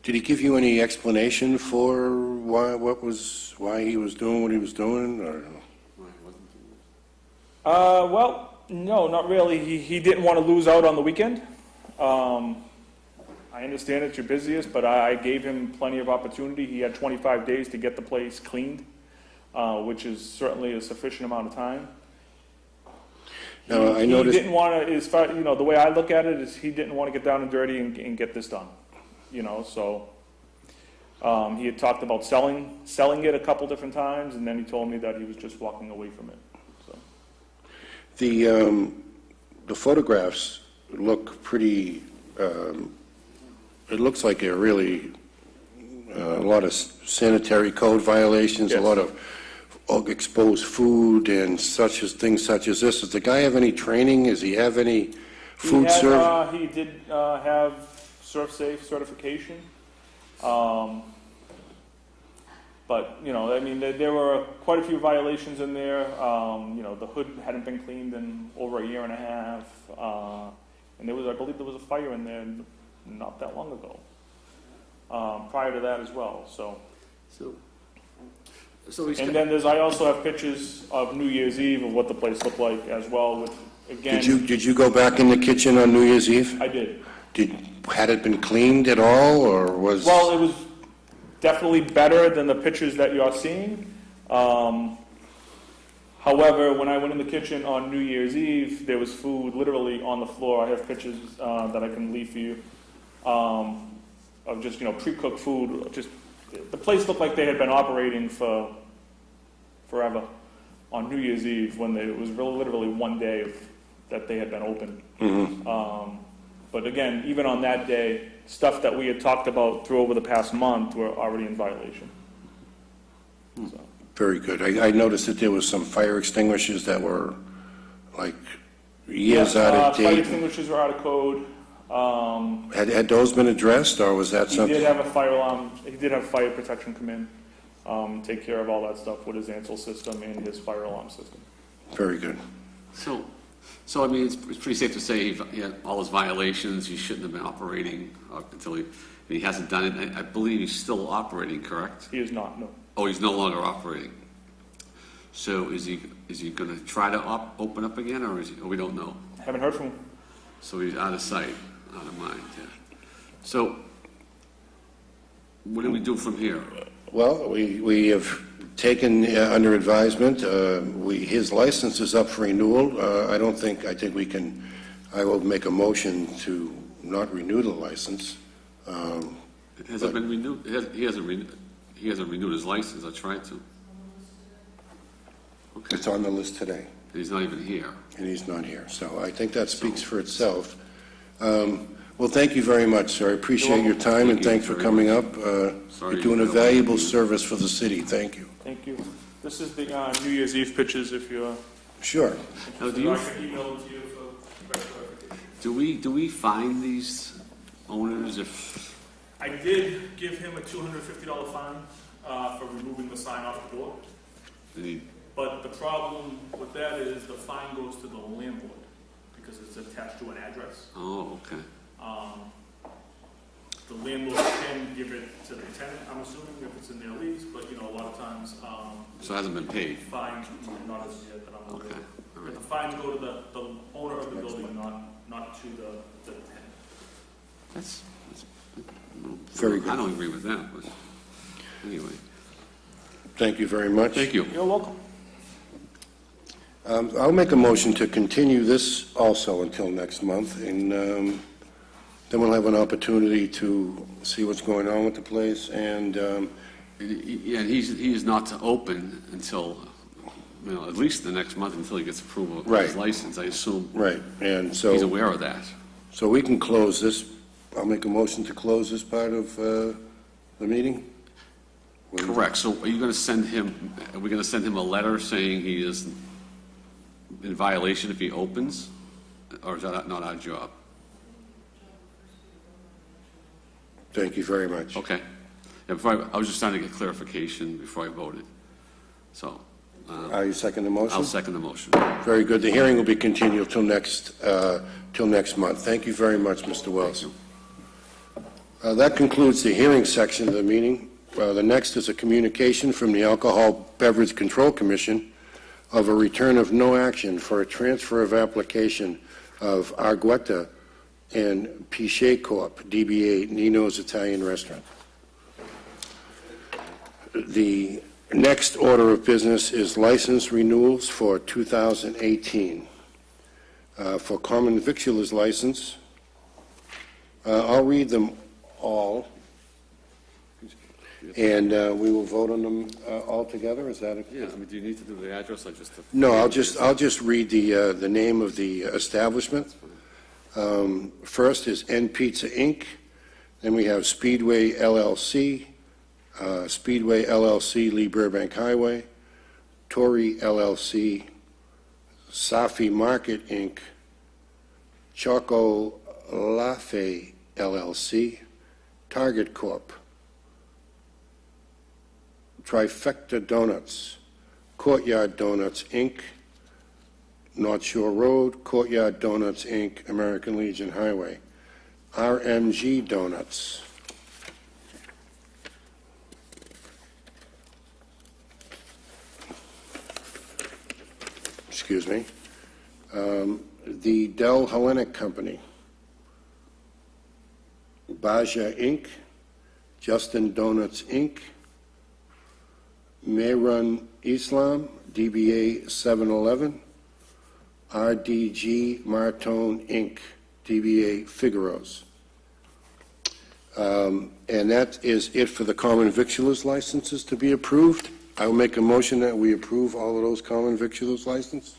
Did he give you any explanation for why he was doing what he was doing? Or? Well, no, not really. He didn't want to lose out on the weekend. I understand it's your busiest, but I gave him plenty of opportunity. He had 25 days to get the place cleaned, which is certainly a sufficient amount of time. Now, I noticed he didn't want to, as far, the way I look at it is he didn't want to get down and dirty and get this done, so he had talked about selling it a couple different times, and then he told me that he was just walking away from it. So the photographs look pretty. It looks like a really a lot of sanitary code violations, Yes. a lot of exposed food and things such as this. Does the guy have any training? Does he have any food service? He did have SurfSafe certification. But, there were quite a few violations in there. The hood hadn't been cleaned in over a year and a half. And I believe there was a fire in there not that long ago, prior to that as well, so. So he's And then I also have pictures of New Year's Eve of what the place looked like as well, with, again. Did you go back in the kitchen on New Year's Eve? I did. Had it been cleaned at all, or was? Well, it was definitely better than the pictures that you're seeing. However, when I went in the kitchen on New Year's Eve, there was food literally on the floor. I have pictures that I can leave for you of just, pre-cooked food. Just the place looked like they had been operating for forever on New Year's Eve, when it was literally one day that they had been open. Mm-hmm. But again, even on that day, stuff that we had talked about through over the past month were already in violation. So. Very good. I noticed that there was some fire extinguishers that were like years out of Fire date. extinguishers are out of code. Had those been addressed, or was that He something? did have a fire alarm. He did have fire protection come in, take care of all that stuff with his Ansel system and his fire alarm system. Very good. So I mean, it's pretty safe to say he had all his violations. He shouldn't have been operating up until he hasn't done it. I believe he's still operating, correct? He is not, no. Oh, he's no longer operating. So is he going to try to open up again, or we don't know? Haven't heard from him. So he's out of sight, out of mind. Yeah. So what do we do from here? Well, we have taken under advisement. His license is up for renewal. I think we can. I will make a motion to not renew the license. Has it been renewed? He hasn't renewed his license. I tried to. Okay. It's on the list today. And he's not even here. And he's not here. So I think that speaks for itself. Well, thank you very much, sir. I appreciate your time, and thanks for coming up. You're doing a valuable service for the city. Thank you. Thank you. This is the New Year's Eve pictures, if you're... Sure. Now, I can email them to you for clarification. Do we find these owners if... I did give him a $250 fine for removing the sign off the door. But the problem with that is the fine goes to the landlord because it's attached to an address. Oh, okay. The landlord can give it to the tenant, I'm assuming, if it's in their lease, but, a lot of times... So it hasn't been paid? Fines, not as yet that I'm aware of. Okay, all right. But the fines go to the owner of the building, not to the tenant. That's Very good. I don't agree with that, but anyway. Thank you very much. Thank you. You're welcome. I'll make a motion to continue this also until next month, and then we'll have an opportunity to see what's going on with the place. And Yeah, he is not to open until, at least the next month until he gets approval of his license, I assume. right, and so He's aware of that. So we can close this. I'll make a motion to close this part of the meeting. Correct. So are you going to send him, are we going to send him a letter saying he is in violation if he opens? Or is that not our job? Thank you very much. Okay. Yeah, I was just trying to get clarification before I voted. So. You second the motion? I'll second the motion. Very good. The hearing will be continued till next month. Thank you very much, Mr. Wells. That concludes the hearing section of the meeting. The next is a communication from the Alcohol Beverage Control Commission of a return of no action for a transfer of application of Argueta and Pichet Corp., DBA Nino's Italian Restaurant. The next order of business is license renewals for 2018. For common victualer's license, I'll read them all, and we will vote on them all together. Is that? Yeah, do you need to do the address? No, I'll just read the name of the establishment. First is N Pizza Inc. Then we have Speedway LLC, Lee Burbank Highway, Tory LLC, Safi Market Inc., Choco Lafe LLC, Target Corp., Trifecta Donuts, Courtyard Donuts Inc., North Shore Road, Courtyard Donuts, Inc., American Legion Highway. RMG Donuts. Excuse me. The Del Hellenic Company. Baja Inc., Justin Donuts Inc., Mehrun Islam, DBA 711, RDG Martone Inc., DBA Figaro's. And that is it for the common victulars licenses to be approved. I will make a motion that we approve all of those common victulars licenses.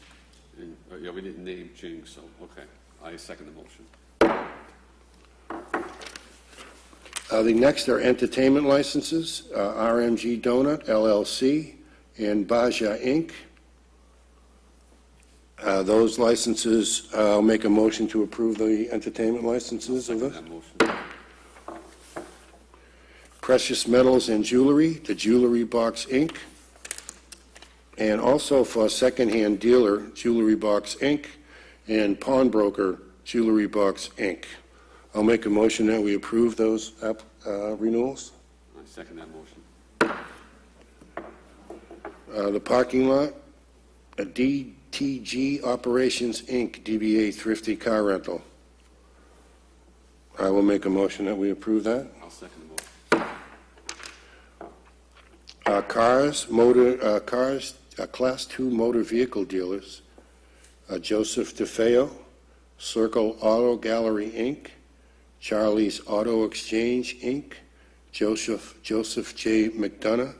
Yeah, we didn't name Jing, so, okay. I second the motion. The next are entertainment licenses, RMG Donut LLC and Baja Inc. Those licenses, I'll make a motion to approve the entertainment licenses of this. That motion. Precious Metals and Jewelry, the Jewelry Box Inc. And also for secondhand dealer, Jewelry Box Inc. and pawnbroker, Jewelry Box Inc. I'll make a motion that we approve those renewals. I second that motion. The parking lot, a DTG Operations Inc., DBA Thrifty Car Rental. I will make a motion that we approve that. I'll second the motion. Class 2 motor vehicle dealers, Joseph DeFeo, Circle Auto Gallery Inc., Charlie's Auto Exchange Inc., Joseph J. McDonough,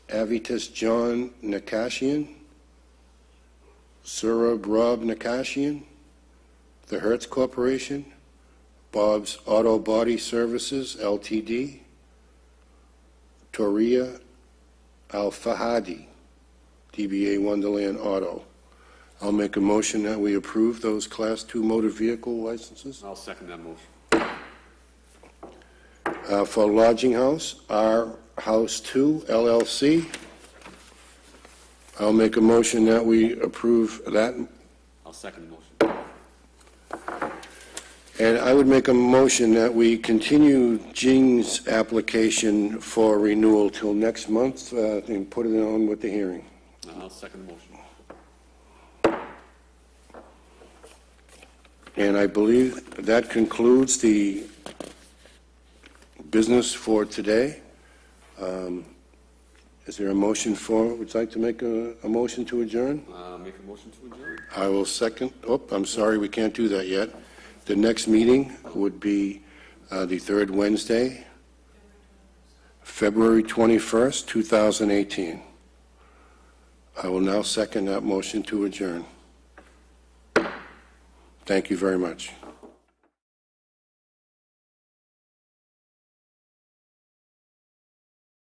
Avitus John Nakashian, Surab Rob Nakashian, The Hertz Corporation, Bob's Auto Body Services, Ltd., Toria Al-Fahadi, DBA Wonderland Auto. I'll make a motion that we approve those Class 2 motor vehicle licenses. I'll second that motion. For Lodging House, R House 2 LLC. I'll make a motion that we approve that. I'll second the motion. And I would make a motion that we continue Jing's application for renewal till next month and put it on with the hearing. I'll second the motion. And I believe that concludes the business for today. Is there a motion would you like to make a motion to adjourn? Make a motion to adjourn. I will second. Oh, I'm sorry, we can't do that yet. The next meeting would be the third Wednesday, February 21st, 2018. I will now second that motion to adjourn. Thank you very much.